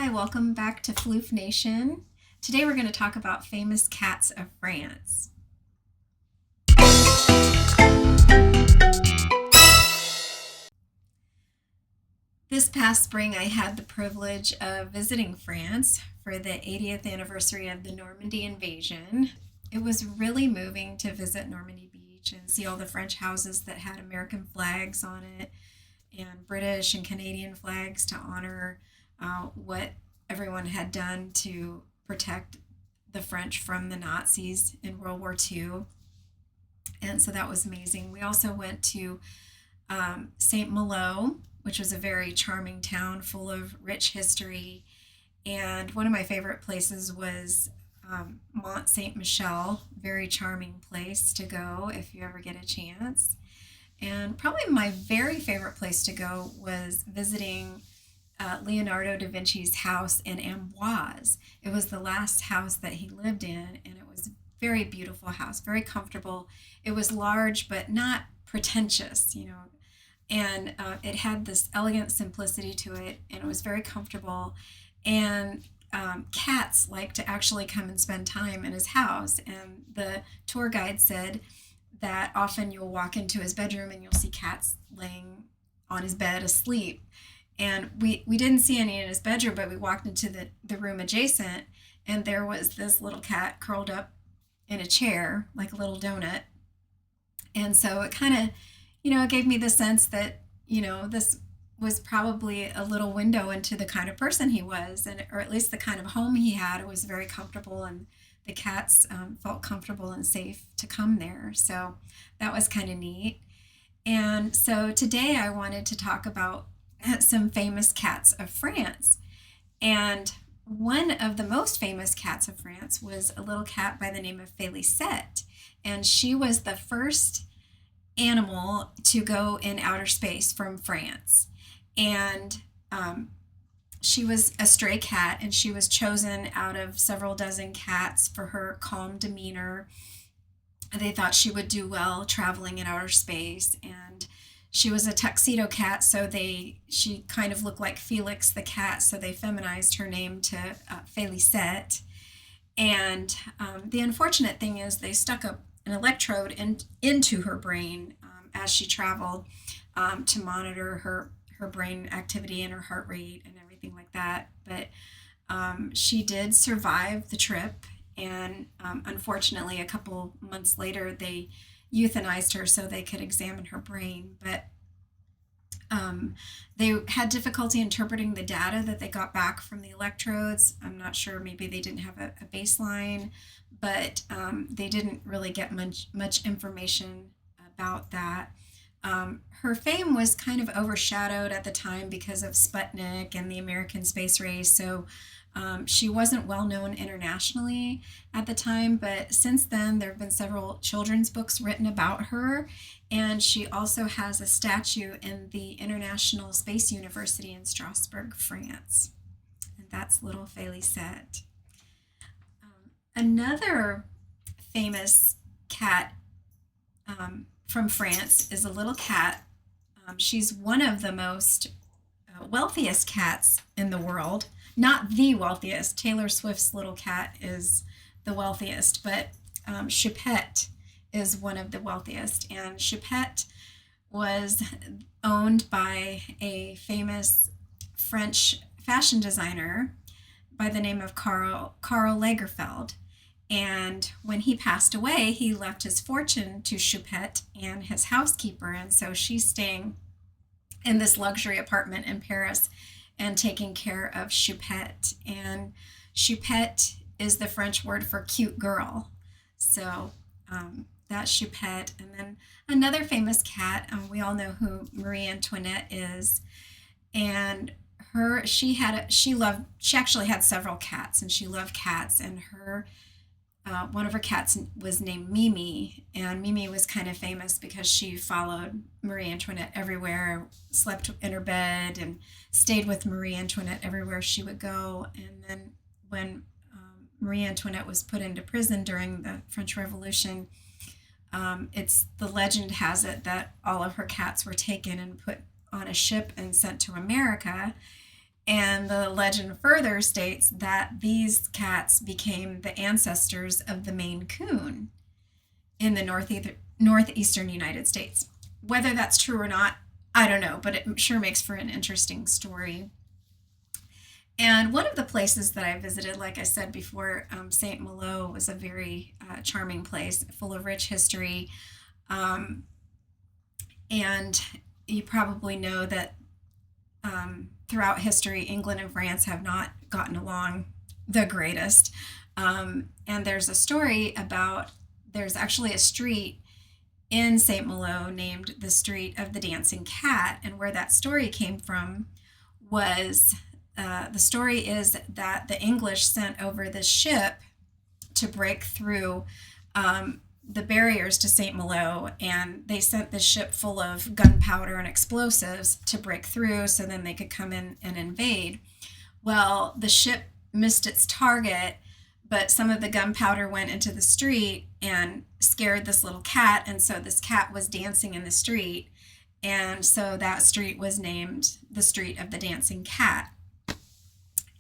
Hi, welcome back to Floof Nation. Today we're going to talk about famous cats of France. This past spring, I had the privilege of visiting France for the 80th anniversary of the Normandy invasion. It was really moving to visit Normandy Beach and see all the French houses that had American flags on it and British and Canadian flags to honor what everyone had done to protect the French from the Nazis in World War II. And so that was amazing. We also went to St. Malo, which was a very charming town full of rich history. And one of my favorite places was Mont Saint Michel, very charming place to go if you ever get a chance. And probably my very favorite place to go was visiting Leonardo da Vinci's house in Amboise. It was the last house that he lived in, and it was a very beautiful house, very comfortable. It was large, but not pretentious, and it had this elegant simplicity to it, and it was very comfortable. And cats like to actually come and spend time in his house. And the tour guide said that often you'll walk into his bedroom and you'll see cats laying on his bed asleep. And we didn't see any in his bedroom, but we walked into the room adjacent, and there was this little cat curled up in a chair, like a little donut. And so it kind of, it gave me the sense that, this was probably a little window into the kind of person he was, and or at least the kind of home he had. It was very comfortable, and the cats felt comfortable and safe to come there. So that was kind of neat. And so today I wanted to talk about some famous cats of France. And one of the most famous cats of France was a little cat by the name of Félicette. And she was the first animal to go in outer space from France. And she was a stray cat, and she was chosen out of several dozen cats for her calm demeanor. They thought she would do well traveling in outer space, and she was a tuxedo cat, so she kind of looked like Felix the cat, so they feminized her name to Félicette. And the unfortunate thing is they stuck an electrode into her brain as she traveled to monitor her brain activity and her heart rate and everything like that. But she did survive the trip, and unfortunately, a couple months later, they euthanized her so they could examine her brain. But they had difficulty interpreting the data that they got back from the electrodes. I'm not sure, maybe they didn't have a baseline, but they didn't really get much information about that. Her fame was kind of overshadowed at the time because of Sputnik and the American space race. So she wasn't well known internationally at the time, but since then there have been several children's books written about her, and she also has a statue in the International Space University in Strasbourg, France. And that's little Félicette. Another famous cat from France is a little cat. She's one of the most wealthiest cats in the world. Not the wealthiest. Taylor Swift's little cat is the wealthiest, but Choupette is one of the wealthiest. And Choupette was owned by a famous French fashion designer by the name of Karl Lagerfeld. And when he passed away, he left his fortune to Choupette and his housekeeper. And so she's staying in this luxury apartment in Paris and taking care of Choupette. And Choupette is the French word for cute girl. So that's Choupette. And then another famous cat, we all know who Marie Antoinette is. And she actually had several cats, and she loved cats. And one of her cats was named Mimi, and Mimi was kind of famous because she followed Marie Antoinette everywhere, slept in her bed, and stayed with Marie Antoinette everywhere she would go. And then when Marie Antoinette was put into prison during the French Revolution, the legend has it that all of her cats were taken and put on a ship and sent to America. And the legend further states that these cats became the ancestors of the Maine Coon in the northeastern United States. Whether that's true or not, I don't know, but it sure makes for an interesting story. And one of the places that I visited, like I said before, St. Malo was a very charming place, full of rich history. Um, and you probably know that throughout history, England and France have not gotten along the greatest. And there's a story about, there's actually a street in St. Malo named the Street of the Dancing Cat. And where that story came from was the story is that the English sent over this ship to break through the barriers to St. Malo, and they sent this ship full of gunpowder and explosives to break through so then they could come in and invade. Well, the ship missed its target, but some of the gunpowder went into the street and scared this little cat, and so this cat was dancing in the street, and so that street was named the Street of the Dancing Cat.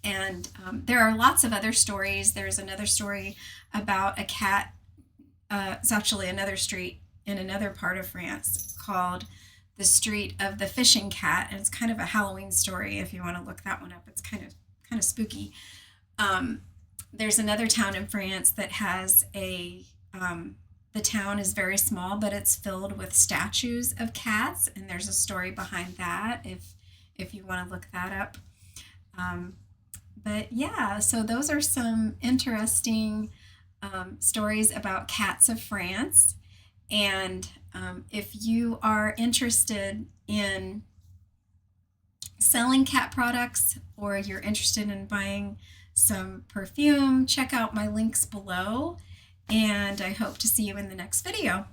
And there are lots of other stories. There's another story about a cat. It's actually another street in another part of France called the Street of the Fishing Cat, and it's kind of a Halloween story. If you want to look that one up, it's kind of spooky. There's another town in France that has the town is very small, but it's filled with statues of cats, and there's a story behind that if you want to look that up. But yeah, so those are some interesting stories about cats of France. And if you are interested in selling cat products, or you're interested in buying some perfume, check out my links below. And I hope to see you in the next video.